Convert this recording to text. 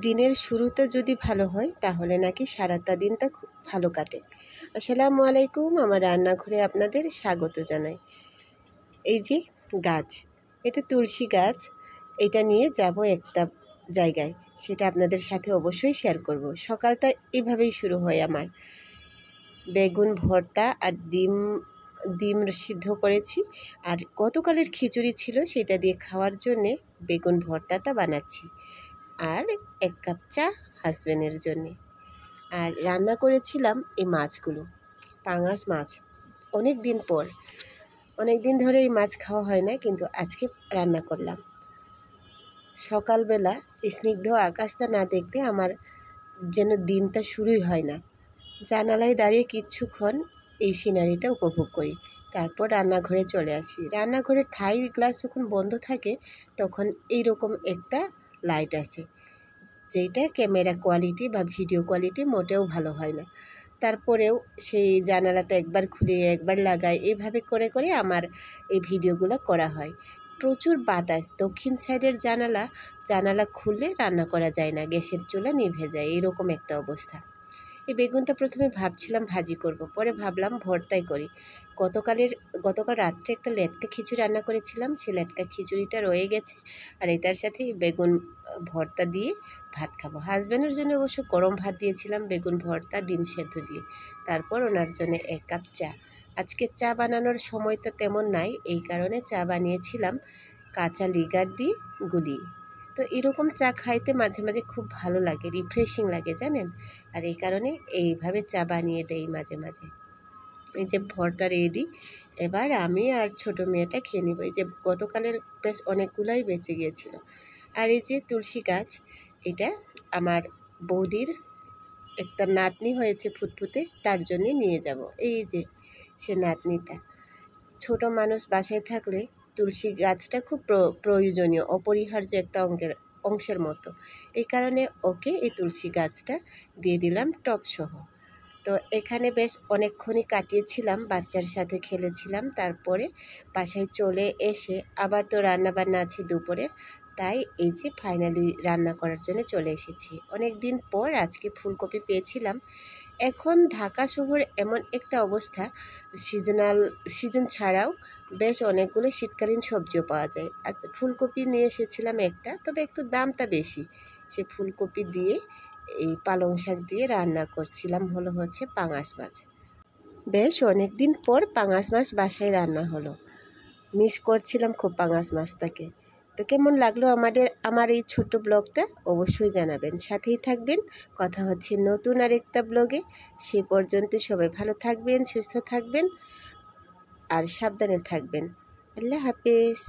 দিনের শুরুতে যদি ভালো হয় তাহলে নাকি সারাটা দিনটা খুব ভালো কাটে। আসসালামু আলাইকুম, আমার রান্নাঘরে আপনাদের স্বাগত জানাই। এই যে গাছ, এটা তুলসী গাছ। এটা নিয়ে যাব একটা জায়গায়, সেটা আপনাদের সাথে অবশ্যই শেয়ার করব। সকালটা এভাবেই শুরু হয় আমার। বেগুন ভর্তা আর ডিম সিদ্ধ করেছি, আর গতকালের খিচুড়ি ছিল সেটা দিয়ে খাওয়ার জন্যে বেগুন ভর্তাটা বানাচ্ছি। আর 1 কাপ চা হাজবেন্ডের জন্যে। আর রান্না করেছিলাম এই মাছগুলো, পাঙাশ মাছ। অনেক দিন ধরে এই মাছ খাওয়া হয় না, কিন্তু আজকে রান্না করলাম। সকালবেলা স্নিগ্ধ আকাশটা না দেখতে আমার যেন দিনটা শুরুই হয় না। জানালায় দাঁড়িয়ে কিছুক্ষণ এই সিনারিটা উপভোগ করি, তারপর রান্নাঘরে চলে আসি। রান্নাঘরের থাই গ্লাস যখন বন্ধ থাকে তখন এইরকম একটা লাইট আসে, যেটা ক্যামেরা কোয়ালিটি বা ভিডিও কোয়ালিটি মোটেও ভালো হয় না। তারপরেও সেই জানালাটা একবার খুলে একবার লাগাই, এইভাবে করে করে আমার এই ভিডিওগুলো করা হয়। প্রচুর বাতাস, দক্ষিণ সাইডের জানালা খুললে রান্না করা যায় না, গ্যাসের চুলা নিভে যায়, এরকম একটা অবস্থা। এই বেগুনটা প্রথমে ভাবছিলাম ভাজি করব, পরে ভাবলাম ভর্তাই করি। গতকাল রাত্রে একটা লেটকা খিচুড়ি রান্না করেছিলাম, সেই লেটকা খিচুড়িটা রয়ে গেছে, আর এটার সাথে বেগুন ভর্তা দিয়ে ভাত খাবো। হাজব্যান্ডের জন্য অবশ্য গরম ভাত দিয়েছিলাম, বেগুন ভর্তা ডিম সেদ্ধ দিয়ে। তারপর ওনার জন্য 1 কাপ চা। আজকে চা বানানোর সময়টা তেমন নাই, এই কারণে চা বানিয়েছিলাম কাঁচা লিকার দিয়ে গুলিয়ে। তো এরকম চা খাইতে মাঝে মাঝে খুব ভালো লাগে, রিফ্রেশিং লাগে জানেন। আর এই কারণে এইভাবে চা বানিয়ে দেই মাঝে মাঝে। এই যে ভর্তা রেডি, এবার আমি আর ছোট মেয়েটা খেয়ে নিব। এই যে গতকালের বেশ অনেকগুলাই বেঁচে গিয়েছিল। আর এই যে তুলসী গাছ, এটা আমার বৌদির একটা নাতনি হয়েছে ফুটফুটে, তার জন্যে নিয়ে যাব। এই যে সে নাতনিটা, ছোট মানুষ বাসায় থাকলে তুলসী গাছটা খুব প্রয়োজনীয়, অপরিহার্য একটা অংশের মতো। এই কারণে ওকে এই তুলসী গাছটা দিয়ে দিলাম টবসহ। তো এখানে বেশ অনেকক্ষণই কাটিয়েছিলাম, বাচ্চার সাথে খেলেছিলাম। তারপরে বাসায় চলে এসে আবার তো রান্নাবান্না আছে দুপুরের, তাই এই যে ফাইনালি রান্না করার জন্য চলে এসেছি। অনেক দিন পর আজকে ফুলকপি পেয়েছিলাম। এখন ঢাকা শহর এমন একটা অবস্থা, সিজন ছাড়াও বেশ অনেকগুলো শীতকালীন সবজিও পাওয়া যায়। আচ্ছা, ফুলকপি নিয়ে এসেছিলাম একটা, তবে একটু দামটা বেশি। সে ফুলকপি দিয়ে এই পালং শাক দিয়ে রান্না করছিলাম, হচ্ছে পাঙাশ মাছ। বেশ অনেক দিন পর পাঙাশ মাছ বাসায় রান্না হলো, মিস করছিলাম খুব পাঙাশ মাছটাকে। তো কেমন লাগলো আমার এই ছোট্ট ব্লগটা অবশ্যই জানাবেন, সাথেই থাকবেন। কথা হচ্ছে নতুন আরেকটা ব্লগে। সে পর্যন্ত সবাই ভালো থাকবেন, সুস্থ থাকবেন আর সাবধানে থাকবেন। আল্লাহ হাফেজ।